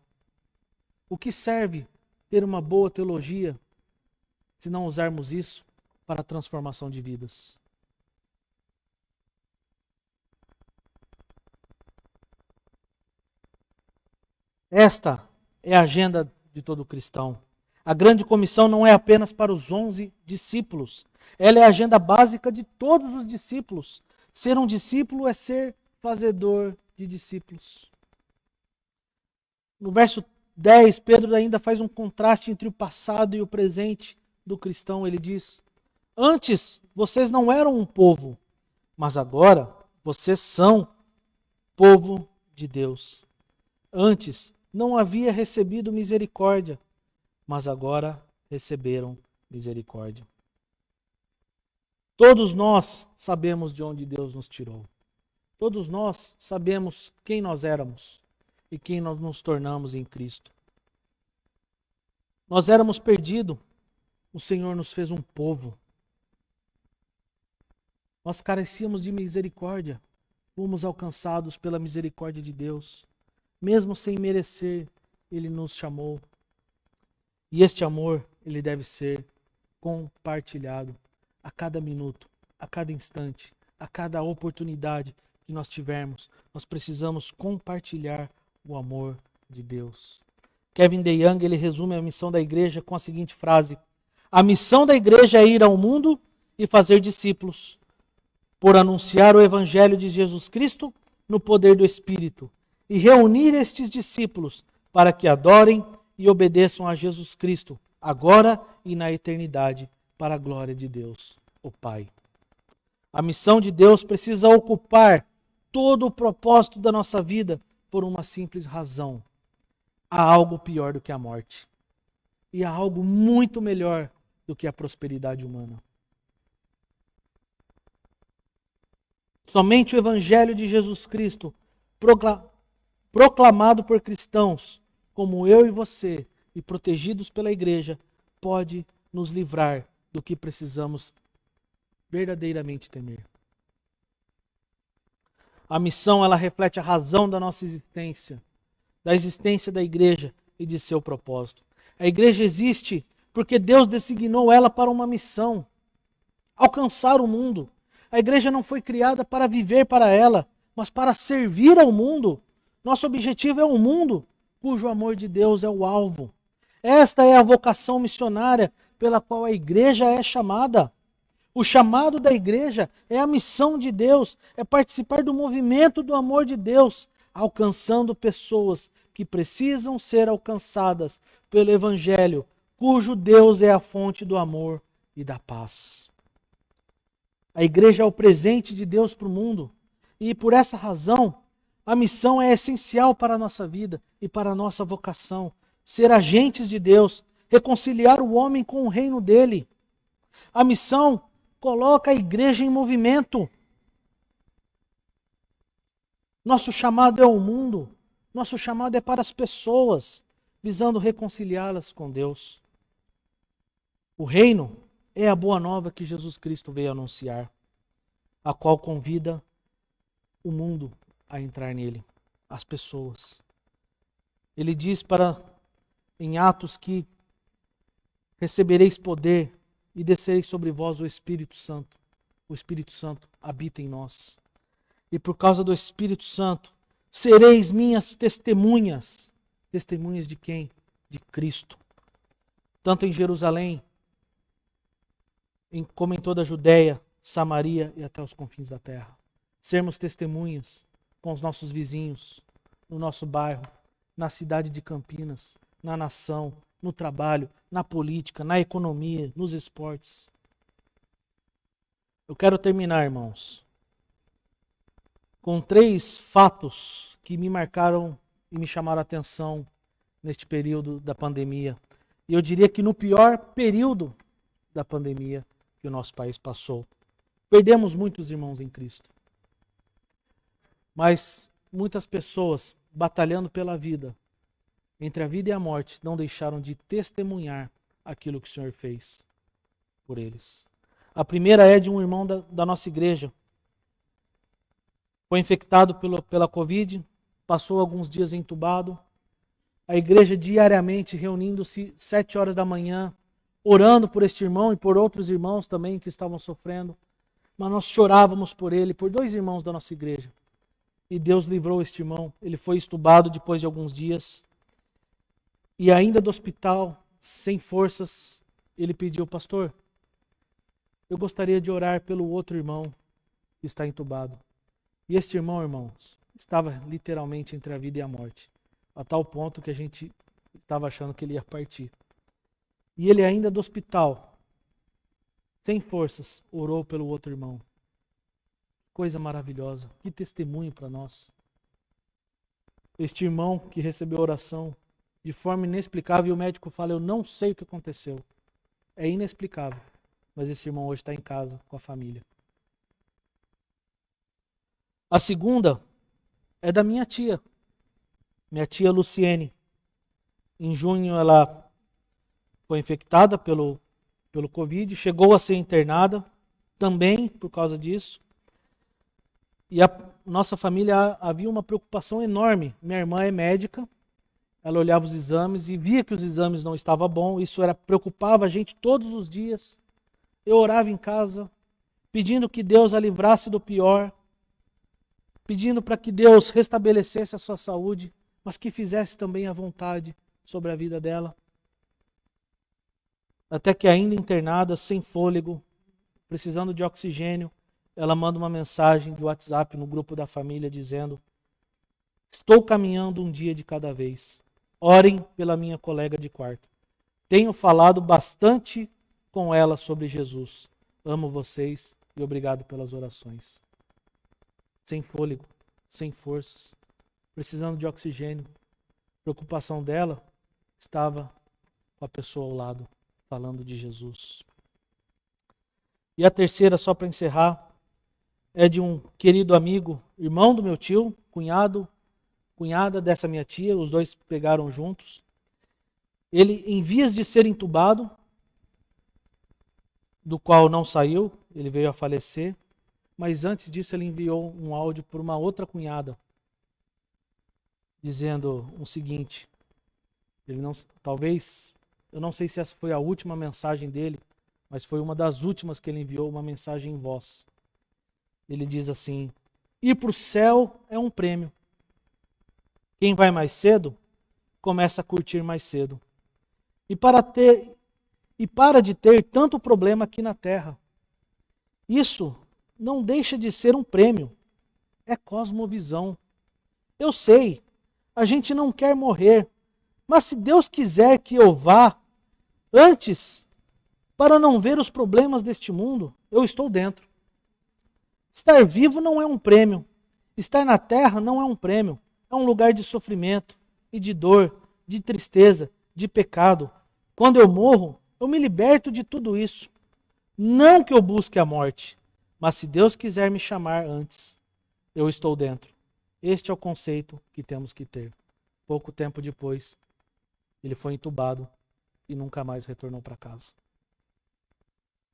O que serve ter uma boa teologia se não usarmos isso para a transformação de vidas? Esta é a agenda de todo cristão. A grande comissão não é apenas para os 11 discípulos. Ela é a agenda básica de todos os discípulos. Ser um discípulo é ser fazedor de discípulos. No verso 10, Pedro ainda faz um contraste entre o passado e o presente do cristão. Ele diz: antes vocês não eram um povo, mas agora vocês são povo de Deus. Antes não havia recebido misericórdia, mas agora receberam misericórdia. Todos nós sabemos de onde Deus nos tirou. Todos nós sabemos quem nós éramos e quem nós nos tornamos em Cristo. Nós éramos perdidos, o Senhor nos fez um povo. Nós carecíamos de misericórdia, fomos alcançados pela misericórdia de Deus. Mesmo sem merecer, Ele nos chamou. E este amor, ele deve ser compartilhado a cada minuto, a cada instante, a cada oportunidade que nós tivermos. Nós precisamos compartilhar o amor de Deus. Kevin DeYoung, ele resume a missão da igreja com a seguinte frase: a missão da igreja é ir ao mundo e fazer discípulos, por anunciar o evangelho de Jesus Cristo no poder do Espírito, e reunir estes discípulos para que adorem e obedeçam a Jesus Cristo, agora e na eternidade, para a glória de Deus, o Pai. A missão de Deus precisa ocupar todo o propósito da nossa vida por uma simples razão. Há algo pior do que a morte. E há algo muito melhor do que a prosperidade humana. Somente o Evangelho de Jesus Cristo, proclamado por cristãos, como eu e você, e protegidos pela igreja, pode nos livrar do que precisamos verdadeiramente temer. A missão, ela reflete a razão da nossa existência, da existência da igreja e de seu propósito. A igreja existe porque Deus designou ela para uma missão, alcançar o mundo. A igreja não foi criada para viver para ela, mas para servir ao mundo. Nosso objetivo é o mundo, cujo amor de Deus é o alvo. Esta é a vocação missionária pela qual a igreja é chamada. O chamado da igreja é a missão de Deus, é participar do movimento do amor de Deus, alcançando pessoas que precisam ser alcançadas pelo Evangelho, cujo Deus é a fonte do amor e da paz. A igreja é o presente de Deus para o mundo e, por essa razão, a missão é essencial para a nossa vida e para a nossa vocação. Ser agentes de Deus, reconciliar o homem com o reino dele. A missão coloca a igreja em movimento. Nosso chamado é o mundo, nosso chamado é para as pessoas, visando reconciliá-las com Deus. O reino é a boa nova que Jesus Cristo veio anunciar, a qual convida o mundo a entrar nele, as pessoas. Ele diz em Atos que recebereis poder e descereis sobre vós o Espírito Santo. O Espírito Santo habita em nós. E por causa do Espírito Santo, sereis minhas testemunhas. Testemunhas de quem? De Cristo. Tanto em Jerusalém, como em toda a Judéia, Samaria e até os confins da terra. Sermos testemunhas com os nossos vizinhos, no nosso bairro, na cidade de Campinas, na nação, no trabalho, na política, na economia, nos esportes. Eu quero terminar, irmãos, com 3 fatos que me marcaram e me chamaram a atenção neste período da pandemia. E eu diria que no pior período da pandemia que o nosso país passou. Perdemos muitos irmãos em Cristo. Mas muitas pessoas, batalhando pela vida, entre a vida e a morte, não deixaram de testemunhar aquilo que o Senhor fez por eles. A primeira é de um irmão da nossa igreja. Foi infectado pela Covid, passou alguns dias entubado. A igreja diariamente reunindo-se 7 horas da manhã, orando por este irmão e por outros irmãos também que estavam sofrendo. Mas nós chorávamos por ele, por 2 irmãos da nossa igreja. E Deus livrou este irmão. Ele foi entubado depois de alguns dias. E ainda do hospital, sem forças, ele pediu: pastor, eu gostaria de orar pelo outro irmão que está entubado. E este irmão, irmãos, estava literalmente entre a vida e a morte, a tal ponto que a gente estava achando que ele ia partir. E ele ainda do hospital, sem forças, orou pelo outro irmão. Coisa maravilhosa, que testemunho para nós. Este irmão que recebeu oração de forma inexplicável, e o médico fala: eu não sei o que aconteceu. É inexplicável. Mas esse irmão hoje está em casa com a família. A segunda é da minha tia tia Luciene. Em junho ela foi infectada pelo Covid, chegou a ser internada também por causa disso. E a nossa família havia uma preocupação enorme. Minha irmã é médica, ela olhava os exames e via que os exames não estavam bons. Isso preocupava a gente todos os dias. Eu orava em casa, pedindo que Deus a livrasse do pior, pedindo para que Deus restabelecesse a sua saúde, mas que fizesse também a vontade sobre a vida dela. Até que ainda internada, sem fôlego, precisando de oxigênio, ela manda uma mensagem de WhatsApp no grupo da família dizendo: estou caminhando um dia de cada vez. Orem pela minha colega de quarto. Tenho falado bastante com ela sobre Jesus. Amo vocês e obrigado pelas orações. Sem fôlego, sem forças, precisando de oxigênio. A preocupação dela estava com a pessoa ao lado, falando de Jesus. E a terceira, só para encerrar, é de um querido amigo, irmão do meu tio, cunhada dessa minha tia, os dois pegaram juntos. Ele, em vias de ser entubado, do qual não saiu, ele veio a falecer, mas antes disso ele enviou um áudio por uma outra cunhada, dizendo o seguinte, talvez, eu não sei se essa foi a última mensagem dele, mas foi uma das últimas que ele enviou, uma mensagem em voz. Ele diz assim: ir para o céu é um prêmio. Quem vai mais cedo, começa a curtir mais cedo. E para de ter tanto problema aqui na terra. Isso não deixa de ser um prêmio. É cosmovisão. Eu sei, a gente não quer morrer, mas se Deus quiser que eu vá antes, para não ver os problemas deste mundo, eu estou dentro. Estar vivo não é um prêmio. Estar na terra não é um prêmio. É um lugar de sofrimento e de dor, de tristeza, de pecado. Quando eu morro, eu me liberto de tudo isso. Não que eu busque a morte, mas se Deus quiser me chamar antes, eu estou dentro. Este é o conceito que temos que ter. Pouco tempo depois, ele foi entubado e nunca mais retornou para casa.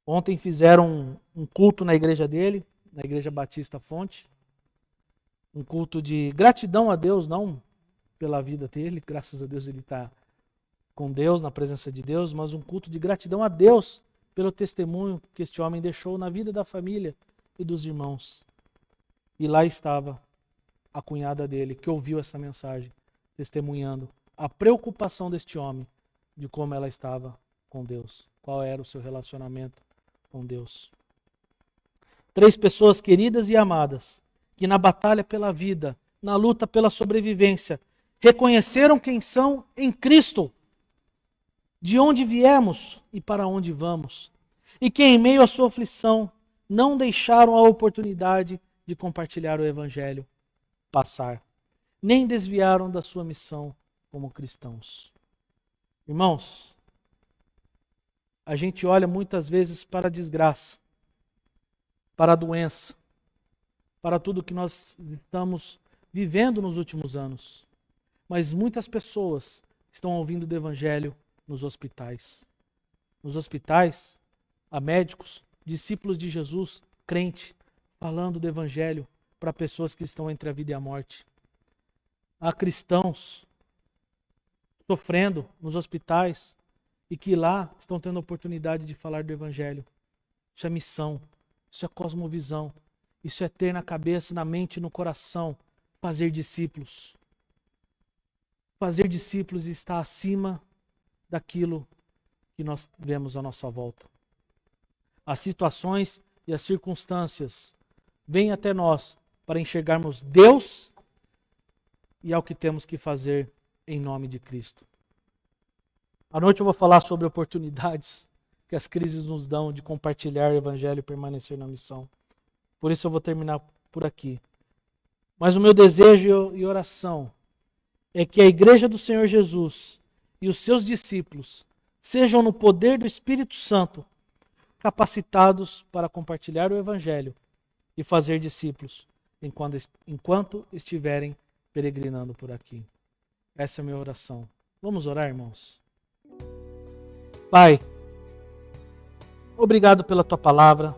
Ontem fizeram um culto na igreja dele, na Igreja Batista Fonte. Um culto de gratidão a Deus, não pela vida dele, graças a Deus ele está com Deus, na presença de Deus, mas um culto de gratidão a Deus pelo testemunho que este homem deixou na vida da família e dos irmãos. E lá estava a cunhada dele, que ouviu essa mensagem, testemunhando a preocupação deste homem, de como ela estava com Deus, qual era o seu relacionamento com Deus. 3 pessoas queridas e amadas, que na batalha pela vida, na luta pela sobrevivência, reconheceram quem são em Cristo, de onde viemos e para onde vamos, e que em meio à sua aflição não deixaram a oportunidade de compartilhar o Evangelho passar, nem desviaram da sua missão como cristãos. Irmãos, a gente olha muitas vezes para a desgraça, para a doença, para tudo que nós estamos vivendo nos últimos anos. Mas muitas pessoas estão ouvindo do Evangelho nos hospitais. Nos hospitais, há médicos, discípulos de Jesus, crente, falando do Evangelho para pessoas que estão entre a vida e a morte. Há cristãos sofrendo nos hospitais e que lá estão tendo a oportunidade de falar do Evangelho. Isso é missão, isso é cosmovisão, isso é ter na cabeça, na mente e no coração, fazer discípulos. Fazer discípulos está acima daquilo que nós vemos à nossa volta. As situações e as circunstâncias vêm até nós para enxergarmos Deus e ao que temos que fazer em nome de Cristo. À noite eu vou falar sobre oportunidades que as crises nos dão de compartilhar o Evangelho e permanecer na missão. Por isso eu vou terminar por aqui. Mas o meu desejo e oração é que a Igreja do Senhor Jesus e os seus discípulos sejam no poder do Espírito Santo capacitados para compartilhar o Evangelho e fazer discípulos enquanto estiverem peregrinando por aqui. Essa é a minha oração. Vamos orar, irmãos? Pai, obrigado pela Tua palavra.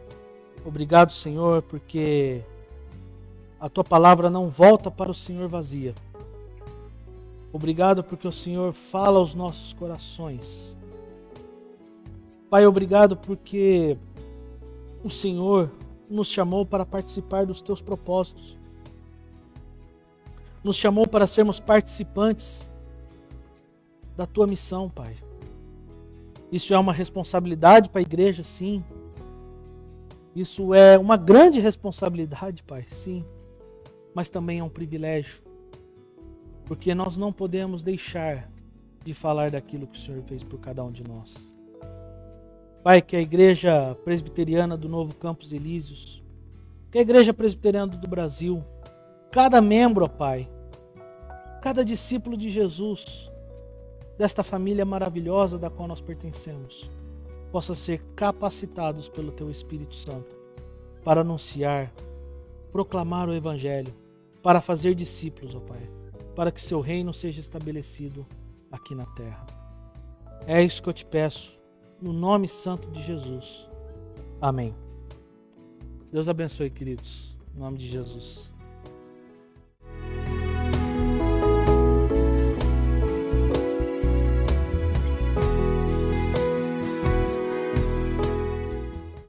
Obrigado, Senhor, porque a Tua palavra não volta para o Senhor vazia. Obrigado porque o Senhor fala aos nossos corações. Pai, obrigado porque o Senhor nos chamou para participar dos Teus propósitos. Nos chamou para sermos participantes da Tua missão, Pai. Isso é uma responsabilidade para a igreja, sim. Isso é uma grande responsabilidade, Pai, sim. Mas também é um privilégio. Porque nós não podemos deixar de falar daquilo que o Senhor fez por cada um de nós. Pai, que a Igreja Presbiteriana do Novo Campos Elíseos, que a Igreja Presbiteriana do Brasil, cada membro, ó Pai, cada discípulo de Jesus, desta família maravilhosa da qual nós pertencemos, possa ser capacitados pelo Teu Espírito Santo para anunciar, proclamar o Evangelho, para fazer discípulos, ó Pai, para que Seu reino seja estabelecido aqui na terra. É isso que eu te peço, no nome santo de Jesus. Amém. Deus abençoe, queridos. Em nome de Jesus.